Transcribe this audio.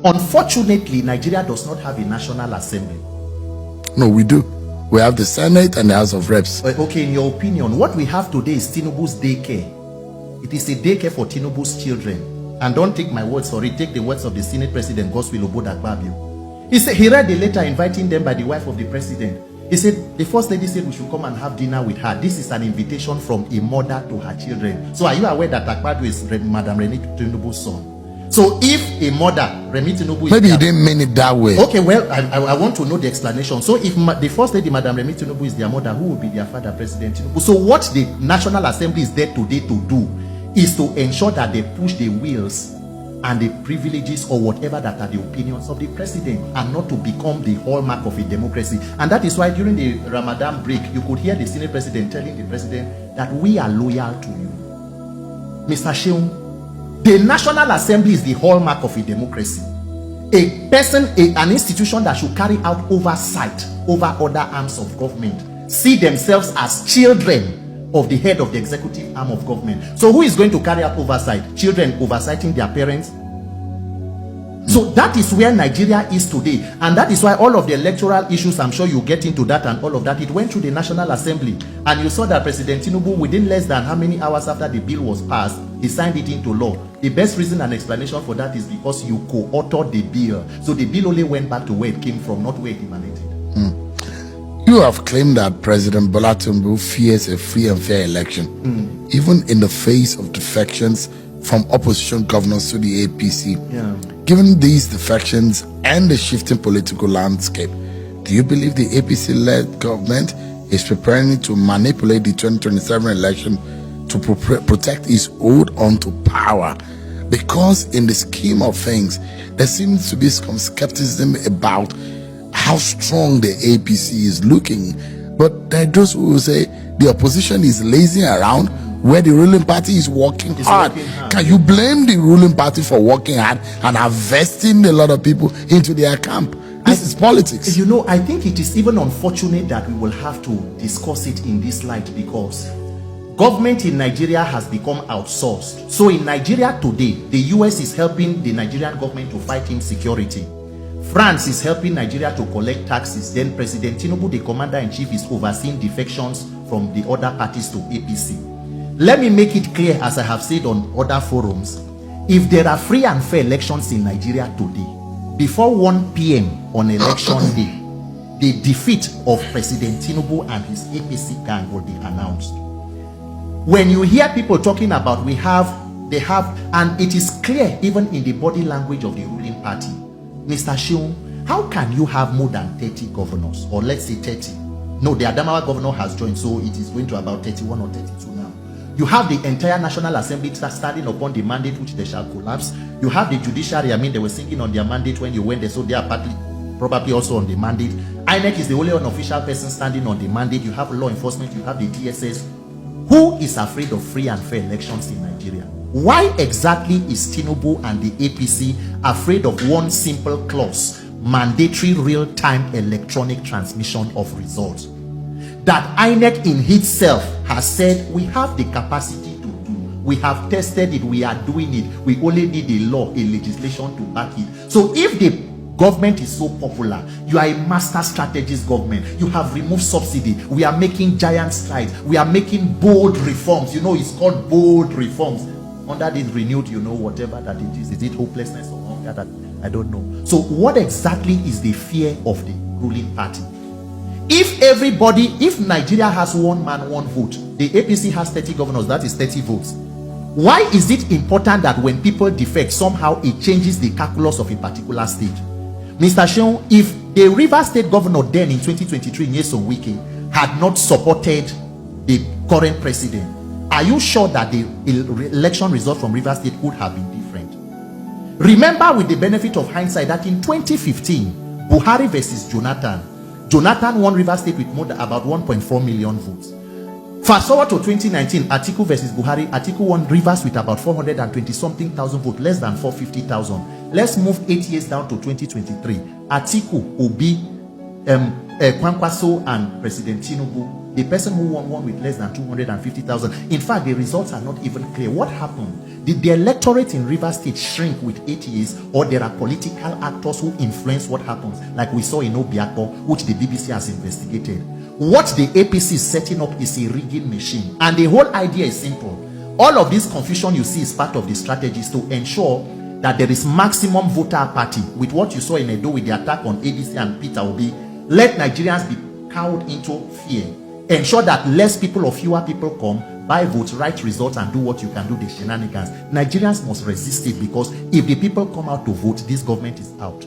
Unfortunately, Nigeria does not have a National Assembly. No, we do. We have the Senate and the House of Reps. Okay, in your opinion, what we have today is Tinubu's daycare. It is a daycare for Tinubu's children. And don't take my words for it, take the words of the Senate President, Godswill Obodagbabio. He said he read the letter inviting them by the wife of the president. He said the first lady said we should come and have dinner with her. This is an invitation from a mother to her children. So are you aware that Akpabio is Madam Remi Tinubu's son? So if a mother, Remi Tinubu, maybe you didn't mean it that way. Okay, well, I want to know the explanation. So if the first lady, Madam Remi Tinubu, is their mother, who will be their father, President Tinubu? So what the National Assembly is there today to do is to ensure that they push the wills and the privileges or whatever that are the opinions of the president, and not to become the hallmark of a democracy. And that is why during the Ramadan break, you could hear the Senate President telling the president that we are loyal to you. Mr. Sheung, the National Assembly is the hallmark of a democracy. A person, an institution that should carry out oversight over other arms of government, see themselves as children of the head of the executive arm of government. So who is going to carry out oversight? Children oversighting their parents? So that is where Nigeria is today. And that is why all of the electoral issues, I'm sure you get into that and all of that, it went through the National Assembly. And you saw that President Tinubu, within less than how many hours after the bill was passed, he signed it into law. The best reason and explanation for that is because you co-authored the bill. So the bill only went back to where it came from, not where it emanated. You have claimed that President Bola Tinubu fears a free and fair election, even in the face of defections from opposition governors to the APC. Given these defections and the shifting political landscape, do you believe the APC-led government is preparing to manipulate the 2027 election to protect its hold on to power? Because in the scheme of things, there seems to be some skepticism about how strong the APC is looking. But there are those who will say the opposition is lazing around where the ruling party is working hard. Can you blame the ruling party for working hard and investing a lot of people into their camp? This is politics. You know, I think it is even unfortunate that we will have to discuss it in this light, because government in Nigeria has become outsourced. So in Nigeria today, the US is helping the Nigerian government to fight insecurity. France is helping Nigeria to collect taxes. Then President Tinubu, the commander-in-chief, is overseeing defections from the other parties to APC. Let me make it clear, as I have said on other forums, if there are free and fair elections in Nigeria today, before 1 p.m. on election day, the defeat of President Tinubu and his APC gang will be announced. When you hear people talking about they have, and it is clear even in the body language of the ruling party, Mr. Sheung, how can you have more than 30 governors, or let's say 30? No, the Adamawa governor has joined, so it is going to about 31 or 32 now. You have the entire National Assembly standing upon the mandate which they shall collapse. You have the judiciary, I mean, they were singing on their mandate when you went there, so they are probably also on the mandate. INEC is the only unofficial person standing on the mandate. You have law enforcement, you have the DSS. Who is afraid of free and fair elections in Nigeria? Why exactly is Tinubu and the APC afraid of one simple clause, mandatory real-time electronic transmission of results, that INEC in itself has said we have the capacity to do? We have tested it, we are doing it, we only need a law, a legislation to back it. So if the government is so popular, you are a master strategist government, you have removed subsidy, we are making giant strides, we are making bold reforms, you know, it's called bold reforms under this renewed, you know, whatever that it is it hopelessness or hunger? That I don't know. So what exactly is the fear of the ruling party? If Nigeria has one man, one vote, the APC has 30 governors, that is 30 votes. Why is it important that when people defect, somehow it changes the calculus of a particular state? Mr. Sheung, if the Rivers State governor then in 2023, Nyesom Wike, had not supported the current president, are you sure that the election result from Rivers State would have been different? Remember, with the benefit of hindsight, that in 2015, Buhari versus Jonathan won Rivers State with more than about 1.4 million votes. Fast forward to 2019, Atiku versus Buhari. Atiku won Rivers with about 420-something thousand votes, less than 450,000. Let's move 8 years down to 2023. Atiku, Obi, Kwankwaso, and President Tinubu. The person who won with less than 250,000. In fact, the results are not even clear. What happened? Did the electorate in Rivers State shrink with 8 years, or there are political actors who influence what happens, like we saw in Obiako, which the BBC has investigated? What the APC is setting up is a rigging machine, and the whole idea is simple. All of this confusion you see is part of the strategies to ensure that there is maximum voter apathy. With what you saw in Edo with the attack on ADC and Peter Obi, let Nigerians be cowed into fear. Ensure that less people or fewer people come, buy votes, write results, and do what you can do, the shenanigans. Nigerians must resist it, because if the people come out to vote, this government is out.